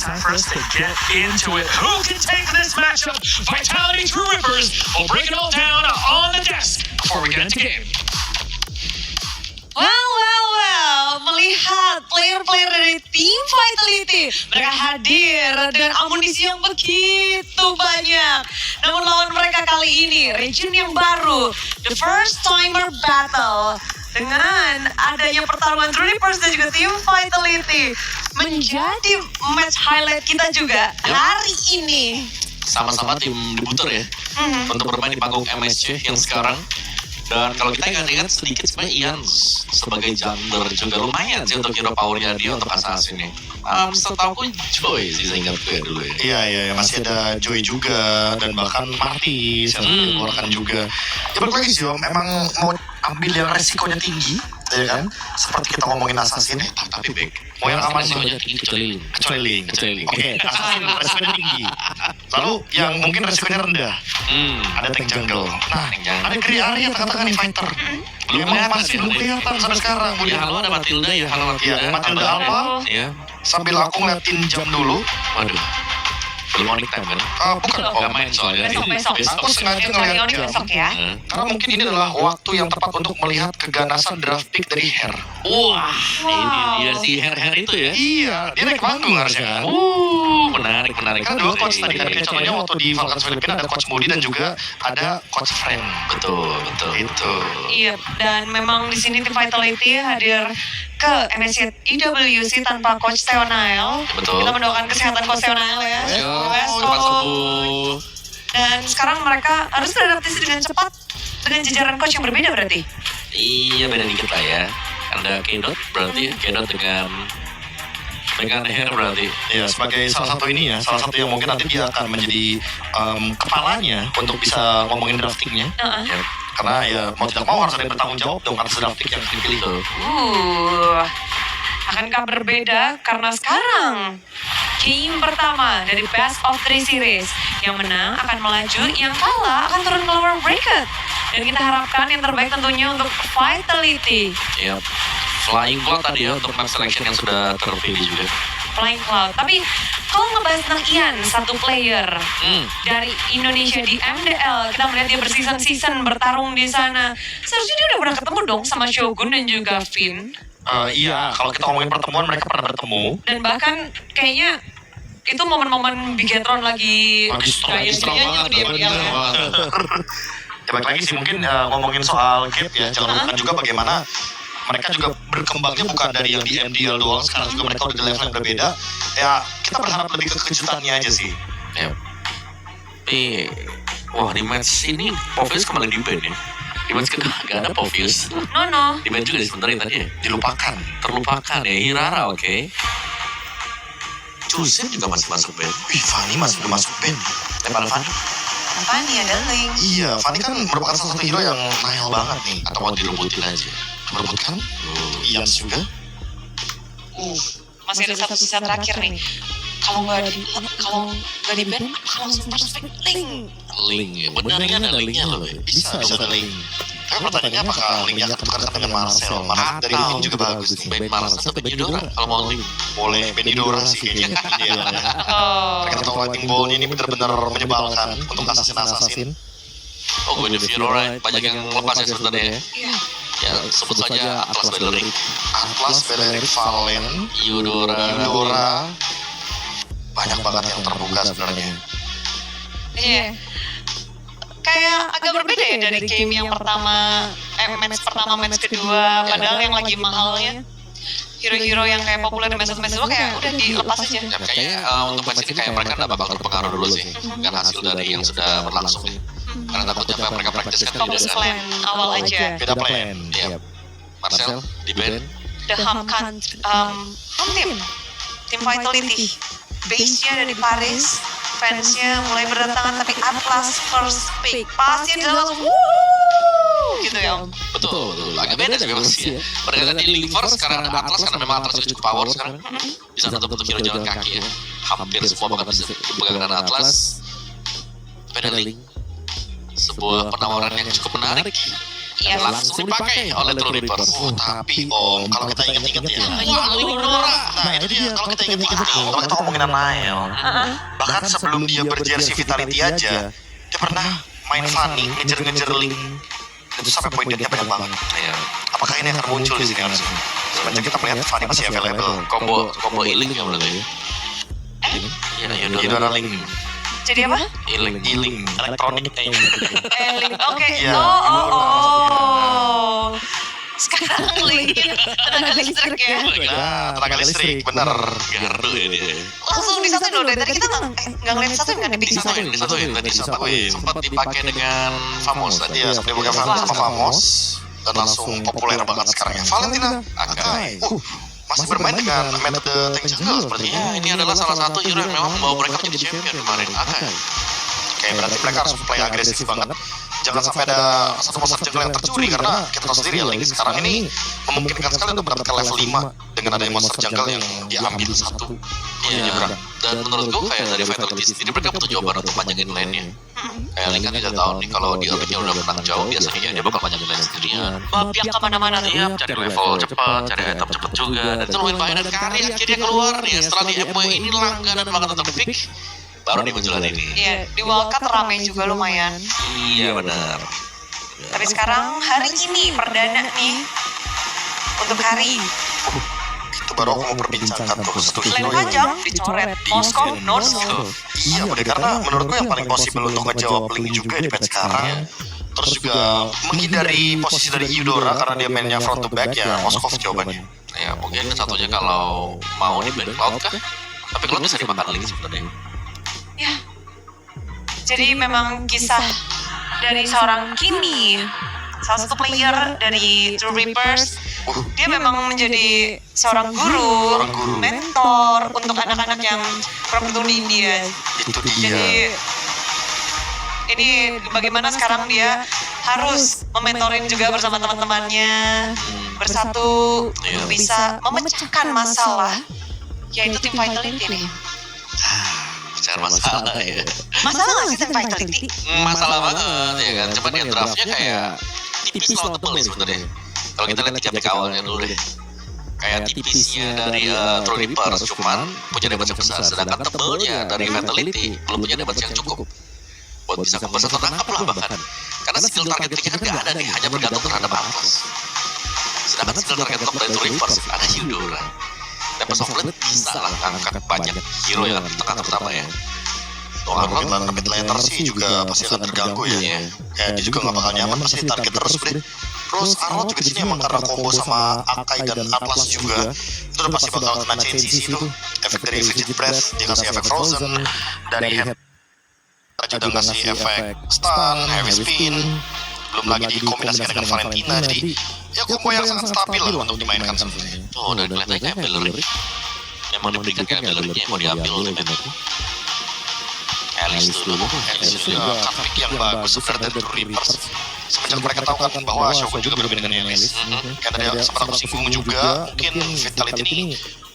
time for us to get into it. Who can take this matchup? Vitality True Rippers will break it all down on the desk before we get into game. Well, melihat player-player dari tim Vitality, mereka hadir dengan amunisi yang begitu banyak. Namun lawan mereka kali ini, region yang baru, the first timer battle. Dengan adanya pertarungan True Rippers dan juga tim Vitality, menjadi match highlight kita juga hari ini. Sama-sama tim debuter ya, untuk bermain di panggung MSC yang sekarang. Dan kalau kita ingat-ingat sedikit sebenarnya Ian sebagai jungler juga lumayan sih untuk hero powernya dia untuk assassin ini. Setahu aku Joy sih saya ingat gue dulu ya. Iya, masih ada Joy juga dan bahkan Martis yang dikeluarkan juga. Ya balik lagi sih, memang mau ambil yang resikonya tinggi, ya kan? Seperti kita ngomongin assassin, Tapi baik. mau yang aman sih, kecuali Link. kecuali Link. Oke, assassin resikonya tinggi. Lalu yang mungkin resikonya rendah, ada tank jungle. Nah, ada Grey Area katakan nih fighter. Belum belum kelihatan sampai sekarang. Ya halo ada Matilda ya, halo Iya, Matilda Alpha. Ya. Sambil aku ngeliatin jam dulu. Waduh. Belum morning time kan? Bukan. Nggak main soalnya. Besok. Aku sengaja ngeliat jam. Besok ya. Karena mungkin ini adalah waktu yang tepat untuk melihat keganasan draft pick dari Her. Wah, ini dia si Her itu ya. Iya, dia naik panggung harusnya kan. Menarik. Kan dua coach tadi kan, kayak contohnya waktu di Falcons Filipina ada coach Moody dan juga ada coach Friend. Betul. Itu. Iya, dan memang di sini tim Vitality hadir ke MSC IWC tanpa Coach Theonail. Betul. Kita mendoakan kesehatan Coach Theonail ya. Cepat sembuh. Dan sekarang mereka harus beradaptasi dengan cepat dengan jajaran coach yang berbeda berarti. Iya, beda dikit lah ya. Ada Kedot berarti, Kedot dengan Her berarti. Ya, sebagai salah satu ini ya, salah satu yang mungkin nanti dia akan menjadi kepalanya untuk bisa ngomongin draftingnya. Ya. Karena ya mau tidak mau harus ada yang bertanggung jawab dong atas drafting yang dipilih. Akankah berbeda karena sekarang game pertama dari Best of 3 Series. Yang menang akan melaju, yang kalah akan turun ke lower bracket. Dan kita harapkan yang terbaik tentunya untuk Vitality. Ya. Flying Cloud tadi ya untuk map selection yang sudah terpilih juga. Flying Cloud. Tapi kalau ngebahas tentang Ian, satu player dari Indonesia di MDL, kita melihat dia berseason-season bertarung di sana. Seharusnya dia udah pernah ketemu dong sama Shogun dan juga Finn. Iya, kalau kita ngomongin pertemuan mereka pernah bertemu. Dan bahkan kayaknya itu momen-momen Bigetron lagi strong gaya-gayanya banget. Ya balik lagi sih mungkin ngomongin soal gap ya, jangan lupa juga bagaimana mereka juga berkembangnya bukan dari yang di MDL doang, sekarang juga mereka udah di level yang berbeda. Ya kita berharap lebih ke kejutannya aja sih. Ya. Tapi, wah di match ini Povius kembali di ban ya. Di match kedua gak ada Povius. No. Di ban juga sebenarnya tadi ya. Dilupakan. Terlupakan ya, Hirara oke. Jusen juga masih masuk ban. Wih, Fanny masih belum masuk band. Lepas Fanny. Fanny ada link. Iya, Fanny kan merupakan salah satu hero yang nihil banget nih. Atau mau direbutin aja. Merebutkan Ian juga. Masih ada satu sisa terakhir nih. Kalau nggak di ban, langsung masuk link. Link ya, benar kan ada linknya loh ya. Bisa link. Tapi pertanyaannya apakah linknya akan tukarkan dengan Marcel? Mana dari link juga bagus nih. Ben Marcel atau Ben Yudora kalau mau link. Boleh Ben Yudora sih kayaknya. Kita tahu Lightning Ball ini benar-benar menyebalkan untuk assassin. Oh, gue the Furora banyak yang lepas ya sebenarnya. Ya, sebut saja Atlas Beleric. Atlas, Beleric, Valen, Yudora. banyak banget yang terbuka sebenarnya. Iya. Kayak agak berbeda ya dari game yang pertama, match kedua, padahal yang lagi mahalnya. Hero-hero yang kayak populer di match kedua kayak udah dilepas aja. Ya, kayaknya untuk match ini kayak mereka nggak bakal terpengaruh dulu sih. Dengan hasil dari yang sudah berlangsung. Karena takutnya mereka praktis kan Fokus plan awal aja. Beda plan. Iya. Marcel di band. The home tim Vitality. Base-nya dari Paris, fansnya mulai berdatangan tapi Atlas first pick. Pasti adalah gitu ya. Betul. Agak beda juga pasti ya. Mereka tadi Link Force sekarang ada Atlas karena memang Atlas cukup power sekarang. Bisa nutup hero jalan kaki ya. Hampir semua bakal bisa dipegang dengan Atlas. Tapi ada Link. Sebuah penawaran yang cukup menarik. Iya. langsung dipakai oleh True Reapers. Tapi Om, kalau kita ingat-ingat ya. Wah, lu Nora. Nah itu dia, kalau kita ingat-ingat nih, kalau kita ngomongin Nael. Bahkan sebelum dia berjersey Vitality aja, dia pernah main Fanny, ngejar-ngejar Link. Itu sampai poin dia banyak banget. Iya. Apakah ini akan muncul di sini harusnya? Sebenarnya kita melihat Fanny masih available. Combo healing yang berarti ya. Iya, Yudora Link. Jadi apa? Healing. Elektronik. Link. Oke. Iya. Oh. Sekarang Link tenaga listrik ya. Nah, tenaga listrik, bener. Gardu ya dia. Langsung disatuin loh. Dari tadi kita nggak ngeliat disatuin kan? Disatuin. Sempat dipakai dengan Famos tadi. Iya, sampai buka Fanny sama Famos. Dan langsung populer banget sekarang ya. Valentina Akai. Masih bermain dengan metode tank jungle sepertinya. Ya, ini adalah salah satu hero yang memang membawa mereka jadi champion kemarin. Akai. Oke, berarti mereka harus play agresif banget. Jangan sampai ada satu monster jungle yang tercuri karena kita tahu sendiri ya, Link sekarang ini memungkinkan sekali untuk mendapatkan level 5 dengan adanya monster jungle yang diambil satu. Iya, dan menurut gue kayak dari Vitality sendiri mereka butuh jawaban untuk panjangin lane-nya. Kayak Link kan tidak tahu nih kalau di early-nya udah menang jauh, biasanya dia bakal panjangin lane sendirian. Babiak kemana-mana tuh. Iya, cari level cepat, cari item cepat juga. Dan itu lumayan banyak, dan Kari akhirnya keluar nih setelah di MW ini langganan banget untuk pick. Baru nih munculan ini. Iya, di Wildcard rame juga lumayan. Iya benar. Tapi sekarang hari ini perdana nih untuk hari. Itu baru aku mau perbincangkan tuh setuju. Lane panjang dicoret. Moskow, Norsko. Iya, Bude, karena menurutku yang paling possible untuk ngejawab Link juga di patch sekarang. Terus juga menghindari posisi dari Eudora karena dia mainnya front to back ya, Moskov jawabannya. Ya mungkin satunya kalau mau nih ban Cloud kah? Tapi Cloud bisa dimakan Link sebenarnya. Ya. Jadi memang kisah dari seorang Kimi, salah satu player dari True Reapers. Dia memang menjadi seorang guru, mentor untuk anak-anak yang kurang beruntung di India. Itu Jadi dia. ini bagaimana sekarang dia harus mementorin juga bersama teman-temannya bersatu untuk bisa memecahkan masalah, yaitu tim Vitality nih. Bicara masalah ya. Masalah nggak sih tim Vitality? Masalah banget ya kan. Cuman ya draftnya kayak tipis lawan tebel sebenarnya. Kalau kita lihat 3 pick awalnya dulu deh. Kayak tipisnya dari True Reapers cuman punya damage yang besar. Sedangkan tebelnya dari Vitality belum punya damage yang cukup buat bisa kembali atau tangkap lah bahkan. Karena skill targetingnya kan gak ada nih, hanya bergantung terhadap Atlas. Sedangkan skill target top dari True Reapers ada Eudora. Dan pas offlane bisa lah angkat banyak hero yang ditekan terutama ya. Tuh Arnold dan mid laner sih juga pasti akan terganggu ya. Kayak dia juga gak bakal nyaman, pasti target terus Bre. Terus Arnold juga di sini emang karena combo sama Akai dan Atlas juga, itu udah pasti bakal kena chain CC itu. Efek dari Fidget Breath, dia kasih efek Frozen, dari Head juga ngasih efek Stun, Heavy Spin, belum lagi dikombinasikan dengan Valentina, jadi ya combo yang sangat stabil lah untuk dimainkan sebenarnya. Oh, dan kelihatannya Valerie memang diberikan kayak Valerie mau diambil oleh Alice dulu. Alice juga pick yang bagus sebenarnya dari True Reapers. Semenjak mereka tahu kan bahwa Shogun juga berbeda dengan Alice. Kan tadi sempat aku singgung juga, mungkin Vitality ini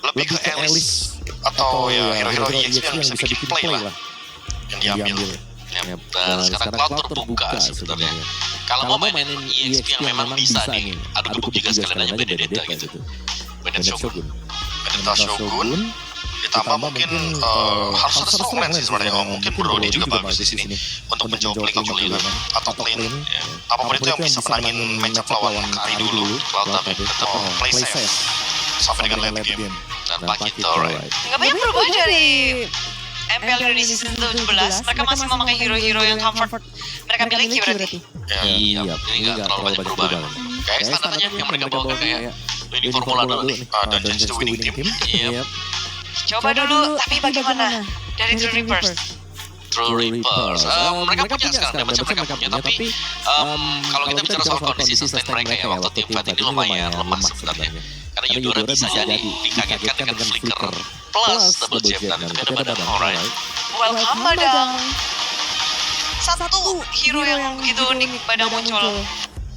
lebih ke Alice atau ya hero-hero EXP yang bisa bikin play lah yang diambil. Dan sekarang Cloud terbuka sebenarnya. Kalau mau mainin EXP yang memang bisa nih, adu gebuk juga sekalian aja Benedetta gitu. Benedetta Shogun ditambah mungkin harus ada Strongman sih sebenarnya. Mungkin Brody juga bagus di sini untuk menjawab link kali ini atau clean. Apapun itu yang bisa menangin matchup lawan Kari dulu. Cloud tapi tetap Play safe sampai dengan late game. dan Pakito, right? Nggak banyak berubah dari MPL Indonesia season 17. Mereka masih memakai hero-hero yang comfort mereka miliki berarti. Iya, ini nggak terlalu banyak perubahan. Kayak standarnya yang mereka bawa kayak winning formula dulu nih. Dan change the winning team. Iya. Coba dulu, tapi bagaimana dari True Reapers? True Reapers, mereka punya sekarang damage mereka punya, tapi kalau kita bicara soal kondisi sustain mereka ya waktu tim fight ini lumayan lemah sebenarnya. Karena Eudora bisa jadi dikagetkan dengan flicker plus double jab dan itu ada badan alright. Welcome Badang. Satu hero yang begitu unik Badang muncul.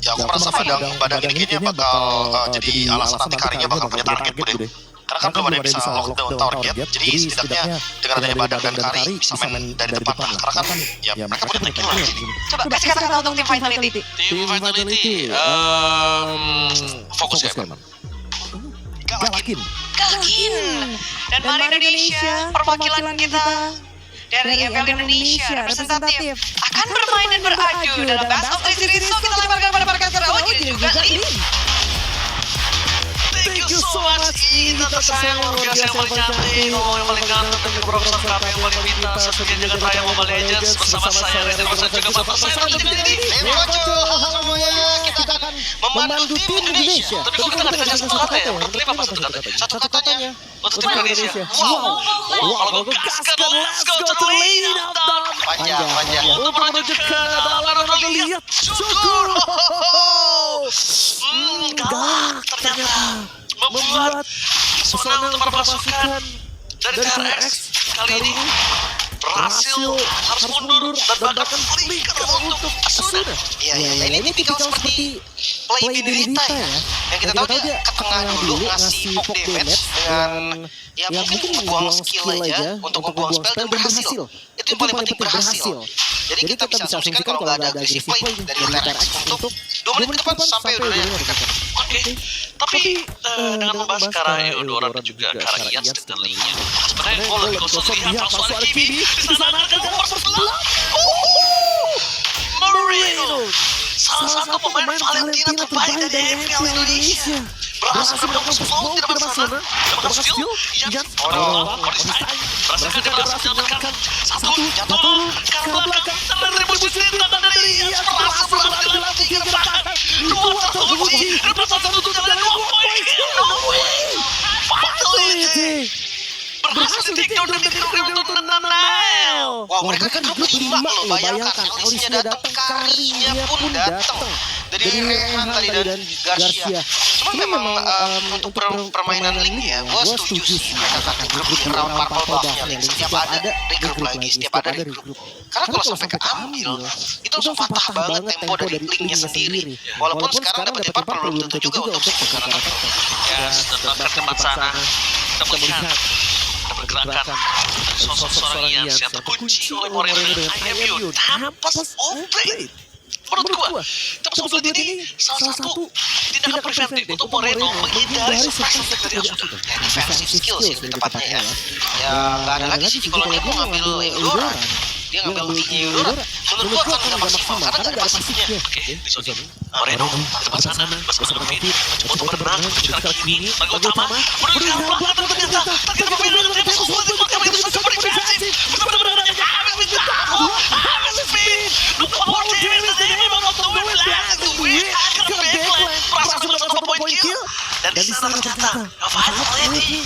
Ya aku merasa badang ini kayaknya bakal jadi alasan nanti Karinya bakal punya target Bude. Karena kan belum ada yang bisa lockdown tower gap, jadi setidaknya dengan adanya Badak dan Kari bisa main dari depan lah. Karena kan ya mereka punya playmaker lah. Coba kasih kata-kata untuk tim Vitality. Tim Vitality fokus ya. Galakin. Galakin. Dan Mari Indonesia, perwakilan kita dari MPL Indonesia representatif akan bermain dan beradu dalam Best of 3 Series. So kita lemparkan pada Parker. Oh jadi juga Lin. Thank you so much. Ita tersayang luar biasa yang paling cantik, ngomong yang paling ganteng, tapi Profesor Kami yang paling pintar, sebagian jagat raya Mobile Legends bersama saya Reza Rosa juga bapak saya Reza jadi. Halo semuanya, kita akan memandu tim Indonesia. Tapi kok kita nggak dikasih satu kata ya? Berkelip apa satu katanya? Satu katanya Untuk tim Indonesia. Wow. Kalau gue gaskan, let's go to the lead down. panjang. Untuk menuju ke dalam dan lihat syukur. Galak ternyata membuat pesona untuk para pasukan dari TRX kali ini berhasil harus mundur dan bahkan flicker untuk Asuna. Iya, ini tipikal seperti play di Rita ya. Yang kita tahu dia ke tengah dulu ngasih poke damage dengan ya mungkin membuang skill aja untuk membuang spell dan berhasil. Itu yang paling penting berhasil. Jadi kita bisa asumsikan kalau nggak ada agresif play dari TRX untuk 2 menit ke depan sampai udahnya. Oke, tapi dengan membahas Kara Eudora dan juga Kara Ians dan lainnya, sebenarnya gue lebih konsol lihat langsung ada Kimi di sana ada nomor 11 Moreno, salah satu pemain Valentina terbaik dari MPL Indonesia, berhasil menembus flow tidak masalah, dapat skill, Ians, berhasil menyelamatkan satu jatuh ke belakang dan rebusi tindakan dari Ians berhasil berhasil dalam 3 gerakan, 2 terkunci, dapat satu jalan 2 poin, no way, Vitality berhasil di-take down dan di-take untuk Nanael. Wah, mereka kan grup 5 loh, bayangkan. Alisnya datang, Karinya pun datang. Dari Rehan tadi dan Garcia. Cuma memang untuk permainan link ya, gue setuju sih. Mereka kan grup rawan purple buff-nya. Setiap ada regroup lagi, setiap ada regroup. Karena kalau sampai keambil, itu langsung patah banget tempo dari linknya sendiri. Walaupun sekarang dapat cepat belum tentu juga untuk sekarang. Ya, dan bahkan tempat sana kita melihat ada pergerakan sosok seorang Ians yang terkunci oleh Moreno dengan IMU tanpa operate. Menurut gua, tempat ini salah satu tindakan preventif untuk Moreno menghindari surprise attack dari Asuna. Ya, defensive skill sih lebih tepatnya ya. Ya, nggak ada lagi sih kalau dia mau ngambil Eudora. Dia ngambil ultinya Eudora. Menurut gua kan nggak maksimal karena nggak ada pasifnya. Oke, besok Moreno di tempat sana bersama David mencoba untuk berenang sekarang kini bagi utama berikan belakang dan ternyata terkena pemain dari tempat sebuah tempat itu sudah berdefensif benar-benar habis speed look for David the name of the win last week akan backline berhasil mendapatkan 1 point kill dan di sana ternyata Vitality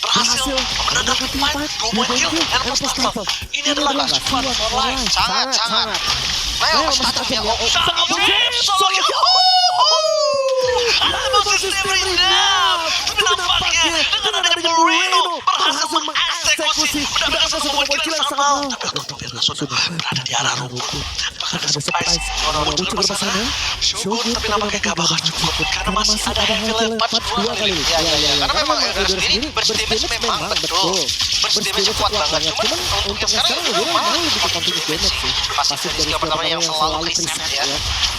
berhasil menandangkan fight 2 point kill and first level. Ini adalah last one for life. Sangat. Leo statusnya ada posisi berendam, tapi nampaknya dengan adanya Moreno berhasil mengeksekusi mendapatkan satu poin kill yang sama. Tapi sudah berada di arah rumput. Apakah ada surprise? Muncul ke sana. Syukur, tapi nampaknya gak bakal cukup karena masih ada heavy leopard 2 kali. Ya. Karena memang Eudora sendiri burst damage memang betul. Burst damage kuat banget. Cuman untuk yang sekarang Eudora mau lebih ke continuous damage sih. Pasif dari skill pertama yang selalu reset ya.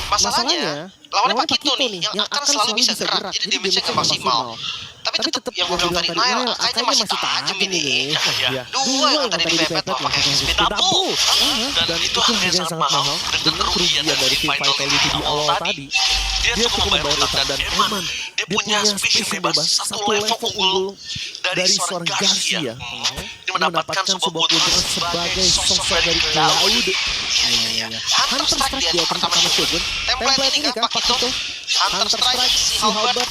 Masalahnya lawannya Pak Kito nih yang akan selalu bisa gerak, jadi damage-nya gak maksimal. Tapi tetap yang gue bilang tadi, Nail kayaknya masih tajam ini. Dua yang tadi dipepet loh pakai speed double. Dan itu harganya sangat mahal dengan kerugian dari Vitality di awal tadi. Dia cukup membayar utang dan Eman. Dia punya spesies bebas satu level unggul dari seorang Garcia. Dia mendapatkan sebuah keuntungan sebagai sosok dari laut. Hunter Strike dia pertama itu. Template ini kan Pak Kito, Hunter Strike, si Halberd,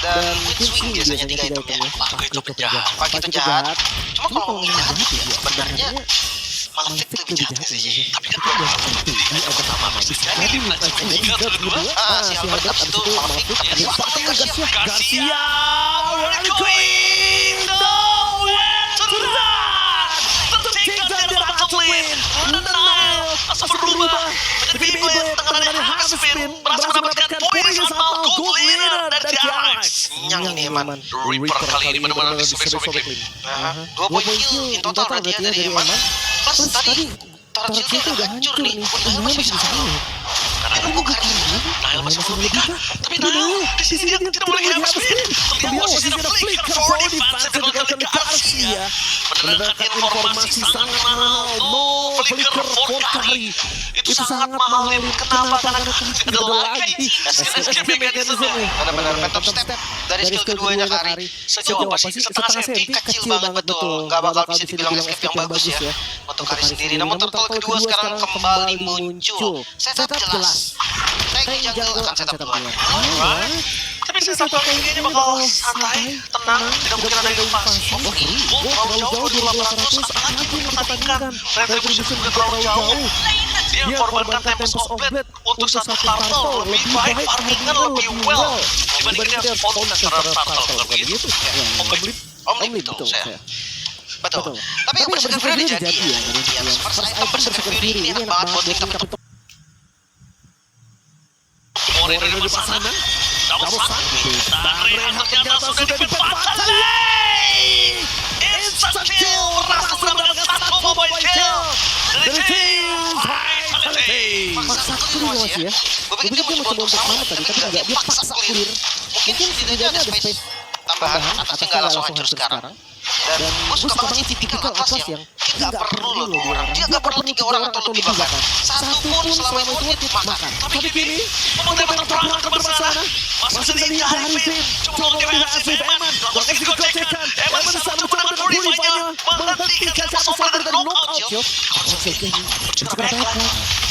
dan Queen biasanya 3 item ya. Pak itu penjahat. Pak itu jahat. Cuma kalau ngomongin jahat ya sebenarnya Malefic lebih jahat sih. Tapi kan dia yang pertama masih jadi lanjut tiga kedua. Si Halberd abis itu Malefic. Garcia, Queen, nowhere to run. Tertinggal di atas win. Nanael asal berubah menjadi Beyblade tangannya Haspin berhasil mendapatkan poin yang sama gold leader dari TRX. kenyang ini Eman. Reaper kali ini benar-benar disobek-sobek. 2 poin kill in total berarti ya dari Eman. Plus tadi Tarantino tuh udah hancur nih. Udah masih bisa. Karena nunggu Karim. Nail masih belum nikah. Tapi Nail di sini dia tidak boleh habis speed. Terlihat posisi ada flicker for defense yang dilakukan oleh Garcia. Mendapatkan informasi sangat mahal. No flicker for Kari. Itu sangat mahal. Kenapa? Karena tidak ada lagi. Escape mechanism. Benar-benar phantom step dari skill keduanya Kari. Sejauh apa sih? Setengah senti kecil banget betul. Gak bakal bisa dibilang escape yang bagus ya untuk Kari sendiri. Namun turtle kedua sekarang kembali muncul. Setup jelas. Tank jungle akan setup duluan. Tapi setup kayaknya bakal santai, tenang, tidak mungkin ada invasi. Terlalu jauh 2800 apalagi mempertandingkan. Retribution juga terlalu jauh. Dia korbankan Tempest of Blade untuk satu turtle. Lebih baik farmingnya lebih well dibandingkan dia Fountain terhadap turtle begitu. Omni betul saya. Betul. Tapi yang berseker diri jadi ya. First item berseker diri ini enak banget buat link up. Mori dari pasangan. Double sun. Dan Rehan ternyata sudah dipatah. Instant kill. Rasa sudah mendapatkan satu mobile kill. Dari tim Vitality. Paksa clear masih ya. Gue pikir dia mau coba untuk selamat tadi, tapi enggak, dia paksa clear. Mungkin setidaknya ada space tambahan atasnya nggak langsung hancur sekarang. Dan gue suka banget sih tipikal Atlas yang dia nggak perlu loh 2 orang, dia nggak perlu 3 orang atau lebih bahkan. Satu pun selama itu worth it makan. Tapi kini memang perang bersama masih bisa Arifin coba motivasi Eman langsung dikocekkan. Eman bisa mencoba purify-nya menghentikan satu fighter dari knockout Joe. Berjuang baiklah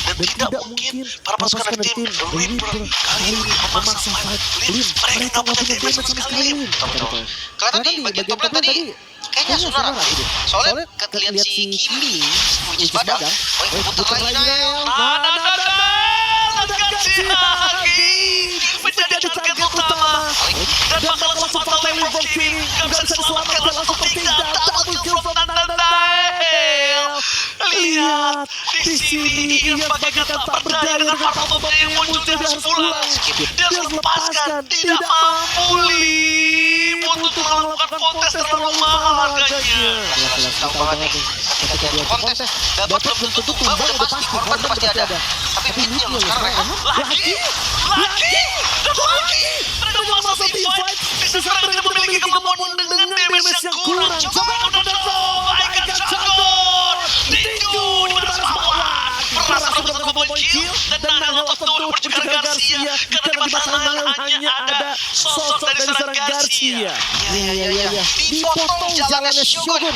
dan tidak mungkin para pasukan dari tim Reaper kali ini memaksa fight Lim. Mereka nggak punya damage sama sekali Lim. Kelihatan di bagian top lane tadi kayaknya Sunar gitu. Soalnya lihat si Kimi which padang, putar lagi Nail. Menjadi target utama dan bakal langsung fatal for Kimi. Gak bisa diselamatkan langsung tertinggal. Double kill from Nail. Lihat di sini ia bagaikan tak berdaya dengan harta bomba yang muncul. Dia harus pulang. Dia harus lepaskan. Tidak mampu Lim untuk melakukan kontes terlalu mahal harganya. Tahu banget nih ketika dia kontes dapat belum tentu tumbang udah pasti korban udah pasti ada. Tapi fitnya loh sekarang mereka lagi mereka masuk team fight bisa sekarang tidak memiliki kemampuan dengan damage yang kurang. Coba udah Aikan Shadow Tinju di batas bawah merasa mendapatkan mobile kill dan Nail otot turun berjaga Garcia karena di mata Nail hanya ada sosok dari seorang Garcia. Ya. Dipotong jalannya Shogun.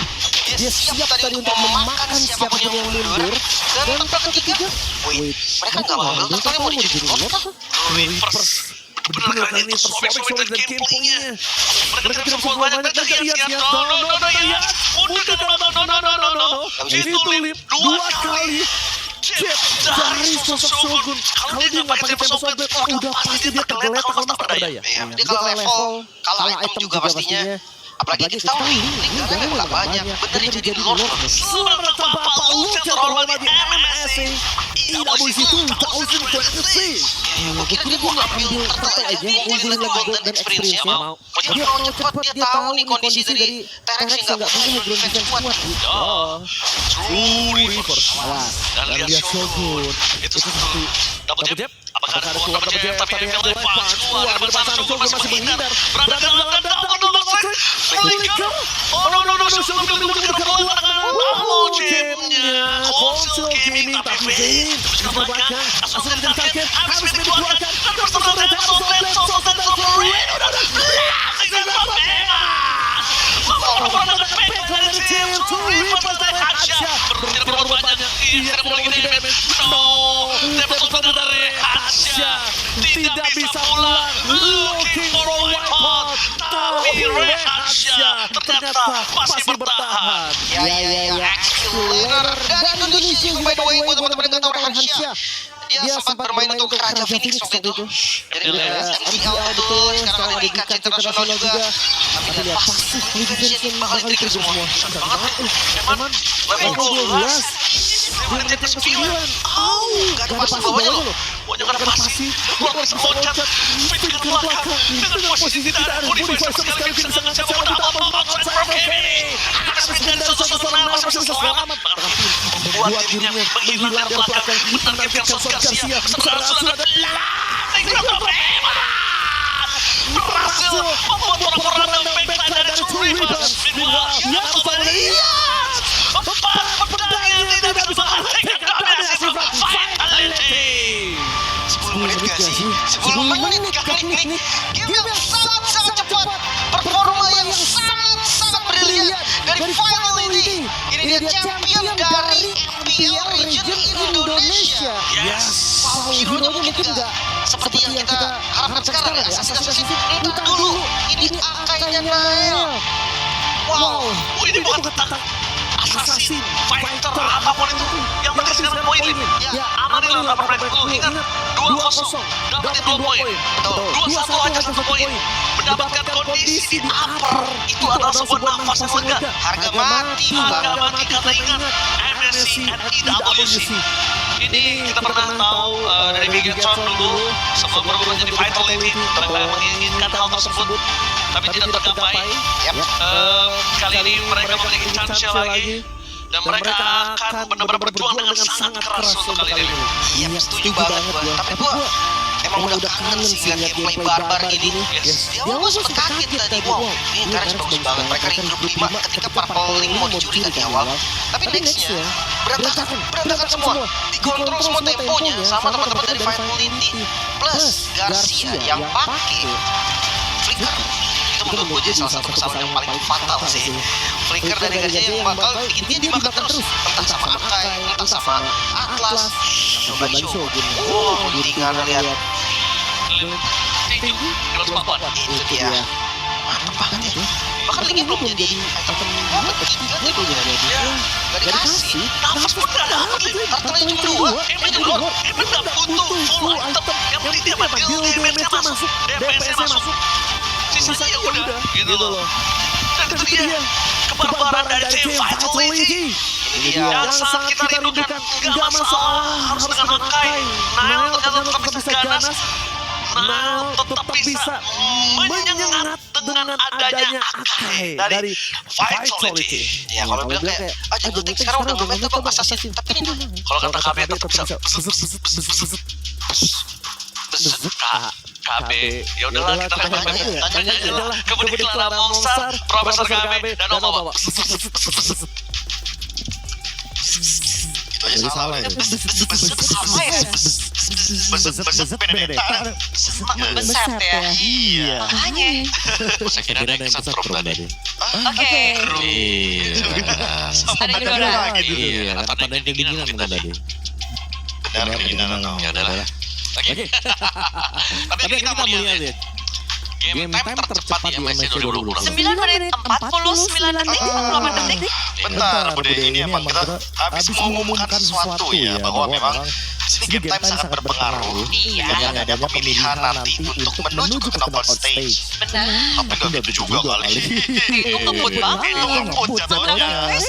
Dia siap tadi untuk memakan siapapun yang mundur. Dan tempat ketiga, wait, mereka nggak mau ambil totalnya mau dijadiin otak. Reapers benar kali ini tersobek-sobek dan gameplaynya. Mereka tidak bisa buat banyak dan lihat. No. Itu Lim 2 kali. Dari sosok Shogun. Kalau dia nggak pakai Tempest of Blade, udah pasti dia tergeletak kalau tak berdaya. Dia kalah level, kalah item juga pastinya. Apalagi kita tahu ini gak banyak. Bener jadi Lord. Selamat datang Bapak Luke yang terhormat di MSC. EWC2026. Gue kira dia nggak ambil turtle aja, ngumpulin lagi gold dan experience-nya. Dia terlalu cepat, dia tahu nih kondisi dari T-Rex yang nggak punya ground defense kuat. True Reaper. Dan dia Shogun. Itu satu double jab. Apakah ada keluar double jab? Tapi yang mulai punch keluar dari depan sana Shogun masih menghindar. Berada dalam double strike. Flicker. Oh no. Shogun mengeluarkan bola dengan jabnya. Konsul Kimi tapi Vayne. Coba belakang. Langsung menjadi target. Habis itu dikeluarkan. Dan persetelan Tempest of Blade. Sosok dan Wolverine. Langsung dari tim Reaper dari Hansha. Berubah banyak. Tidak memiliki damage. No. Tempest of Blade dari Hansha. Tidak bisa pulang. Looking for a white hot. Tapi Hansha ternyata masih bertahan. Ya. Accelerator dari Indonesia by the way buat teman-teman yang tahu Hansha. Dia sempat bermain untuk Raja Phoenix waktu itu. Jadi MCL betul, sekarang ada di kancah internasional juga. Tapi lihat pasti Indonesia ini bakal diterima semua. Eman level 12. Saya ada chapter 9. Gak ada pasir bawahnya loh. Pokoknya gak ada pasir. Gua bisa loncat. Speed ke belakang. Dengan posisi tidak ada modify sama sekali. Bisa ngecek mau apa-apa. Saya Kenny. Ada speed dari seseorang masih bisa selamat. Membuat dirinya menghilang dari belakang. Menargetkan Son Garcia. Sudah berhasil membuat orang random backline dari Two Rivers. Empat pedang yang tidak bisa menghentikan dominasi Vitality. 10 menit gak sih? 10 menit kali ini. Game yang sangat cepat. Performa yang sangat brilian dari Vitality. Ini dia champion dari MPL Region Indonesia. Yes. Hero-nya mungkin gak seperti yang kita harapkan sekarang ya. Assassin. Entah dulu. Ini angkanya Nael. Wow. Ini bukan tentang assassin, fighter, apapun itu. Yang penting sekarang poinnya. Ya, amanin lah 8 menit dulu. Ingat, 2-0. Dapatin 2 poin. 2-1 aja 1 poin. Mendapatkan kondisi di upper. Itu adalah sebuah nafas yang lega. Harga mati karena ingat MSC and EWC. Ini kita pernah tahu dari Bigetron dulu sebelum berubah jadi Vitality mereka menginginkan hal tersebut tapi tidak tercapai. Kali ini mereka memiliki chance lagi dan mereka akan benar-benar berjuang dengan sangat keras untuk kali ini. Iya, setuju banget gua. Tapi gua emang udah kangen sih lihat gameplay barbar ini. Di awal gua sempat kaget tadi, wow, ini Karens bagus banget. Mereka di grup 5 ketika Purple Link mau dicuri kan di awal. Tapi nextnya berantakan semua. Dikontrol semua temponya sama teman-teman dari Vitality plus Garcia yang pakai flicker. Itu menurut gue jadi salah satu kesalahan yang paling fatal sih. Flicker dari Garcia yang bakal bikin dia dimakan terus. Entah sama Akai, entah sama Atlas. Coba show. Wow, tinggal lihat. Itu dia. Mantap banget ya. Bahkan Linknya belum jadi item ketiga nih belum jadi. Gak dikasih. Nafas pun gak dapet Link. Tartelnya cuma 2. Emang juga Emang gak butuh full item. Yang penting dia mati damage-nya masuk. DPS-nya masuk. Sisanya udah gitu loh. Dan itu dia kebarbaran dari tim Vitality. Ini dia yang sangat kita rindukan. Gak masalah harus dengan Akai. Nael ternyata tetap bisa ganas. Nael tetap bisa menyengat dengan adanya Akai dari Vitality. Ya kalau bilang kayak Jungle Tank sekarang udah nge-meta kok Assassin. Tapi ini kalau kata KB tetap bisa KB, ya udahlah kita tanya aja lah kemudian Clara Monster, Profesor KB dan Nova. Itu aja salah ya. Besar ya. Iya. Makanya. Saya kira ada yang setrum tadi. Oke. Ada Ghidorah. Iya, ada yang dinginan tadi. Benar dinginan. Ya udahlah. Oke. Tapi kita mau lihat game time tercepat di MSC 2020. 9 menit 49 detik 48 detik. Bentar, Bude, ini emang kita habis mengumumkan sesuatu ya bahwa memang sini game time sangat berpengaruh dengan adanya pemilihan nanti untuk menuju ke knockout stage. Benar. Tapi nggak gitu juga kali. Itu ngebut banget. Itu ngebut jatuhnya.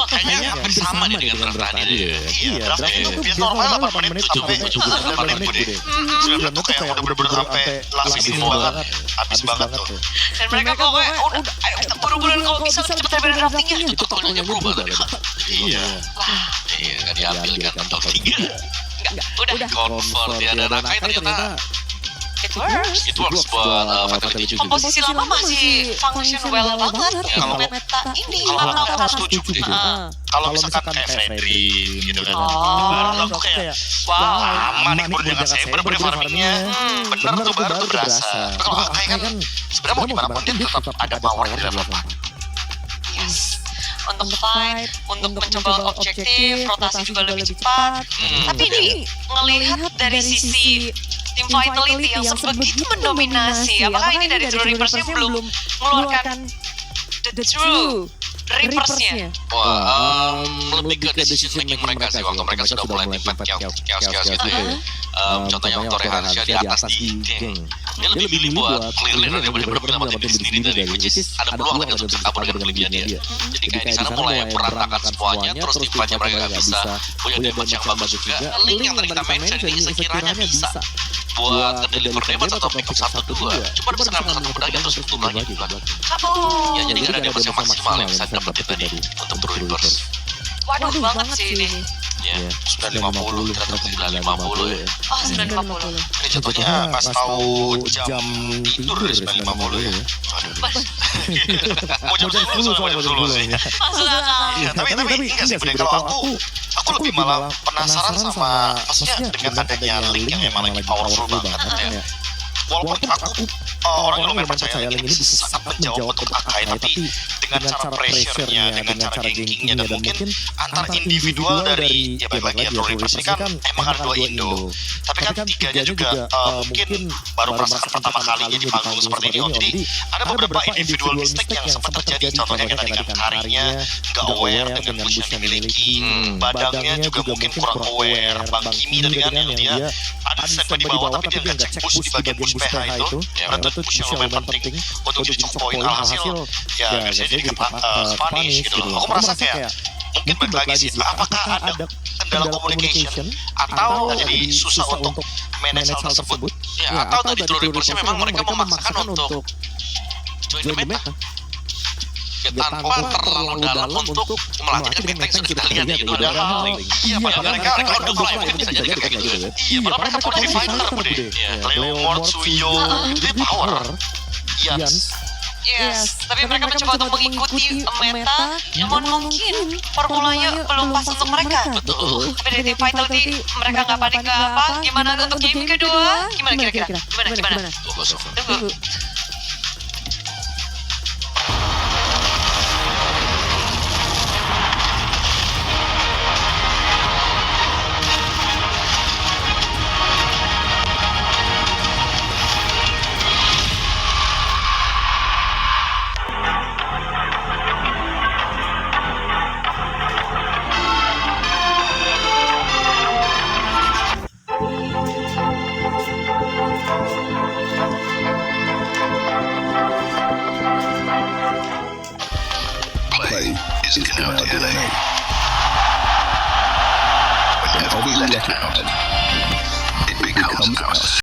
Kayaknya hampir sama nih dengan draft tadi. Iya, draft itu biasa normal 8 menit sampai 8 menit Bude. Sudah tuh kayak udah bener-bener sampai last minute banget. Habis banget tuh. Dan mereka pokoknya udah ayo kita buru-buruan kalau bisa cepet beres draftingnya. Itu tokonya berubah tadi. Iya. Iya, nggak diambil kan untuk 3. Udah. Confirm dia dan Akai ternyata It works. It works buat Vitality juga. Komposisi lama masih function well banget. Kalau meta ini kalau mantap. aku setuju deh. Kalau misalkan kayak Freddy gitu kan. Baru aku kayak Wow. aman nih baru dengan Saber baru farmingnya. Bener tuh baru tuh berasa. Kalau Akai kan sebenarnya mau gimana pun dia tetap ada power di level 4. Yes. Untuk fight, untuk mencoba objektif, rotasi juga lebih cepat. Tapi ini ngelihat dari sisi tim Vitality yang sebegitu mendominasi. Apakah ini dari True Reapers yang belum mengeluarkan the true Reapersnya. Wah, lebih ke decision making mereka sih waktu mereka sudah mulai tempat chaos gitu ya. Contohnya waktu Reharsha di atas di geng. Dia lebih milih buat clear dia benar-benar nyelamatin diri sendiri dari which is ada peluang kan untuk kabur dengan kelebihannya dia. Jadi kayak di sana mulai berantakan semuanya, terus timnya mereka nggak bisa punya damage yang bagus juga. Link yang tadi kita mention ini sekiranya bisa buat deliver damage atau pick up 1-2. Cuma sekarang satu pedangnya terus tutup lagi di belakang. Oh. Ya jadi nggak ada damage yang maksimal yang bisa dapetin tadi untuk true reverse. Waduh banget sih ini. Ya, Sudah 50, ternyata 950 ya. Oh 950. Ini contohnya pas tahu jam tidur ya 950 ya. Mau jam 10 soalnya jam 10 sih. Masuk akal. Iya, tapi enggak sih Budi, kalau aku lebih malah penasaran sama maksudnya dengan adanya link yang emang lagi powerful banget ya. Walaupun aku orang yang lumayan percaya link ini bisa sangat menjawab untuk Akai, tapi dengan cara pressure-nya, dengan cara gankingnya, dan mungkin antar individual dari ya balik lagi ya True Reapers ini kan emang ada 2 Indo, tapi kan tiganya juga mungkin baru merasakan pertama kalinya di panggung seperti ini. Jadi ada beberapa individual mistake yang sempat terjadi, contohnya kayak tadi kan Karinya nggak aware dengan push yang dimiliki, Badangnya juga mungkin kurang aware, Bang Kimi tadi kan yang dia ada standby di bawah tapi dia nggak cek push di bagian push PH itu, ya itu push yang lumayan penting untuk jadi choke point. Alhasil ya biasanya jadi punish gitu loh. Aku merasa kayak mungkin balik lagi sih, apakah ada kendala communication atau jadi susah untuk manage hal tersebut? Ya, atau tadi True Reapers-nya memang mereka memaksakan untuk join the meta. Ya, tanpa terlalu dalam untuk melatih meta yang sudah kita lihat gitu. Iya, padahal mereka udah mulai bisa jadi kayak gitu. Iya, padahal mereka power fighter, Bude. Leo Mort, Suyo, itu power. Yes, tapi mereka mencoba untuk mengikuti meta yang mungkin formulanya belum pas untuk mereka. Betul. Tapi dari tim Vitality mereka nggak panik nggak apa. Gimana untuk game kedua? Gimana kira-kira? Gimana? Tunggu. Play is cannot delay. Whenever we let it out, it becomes ours.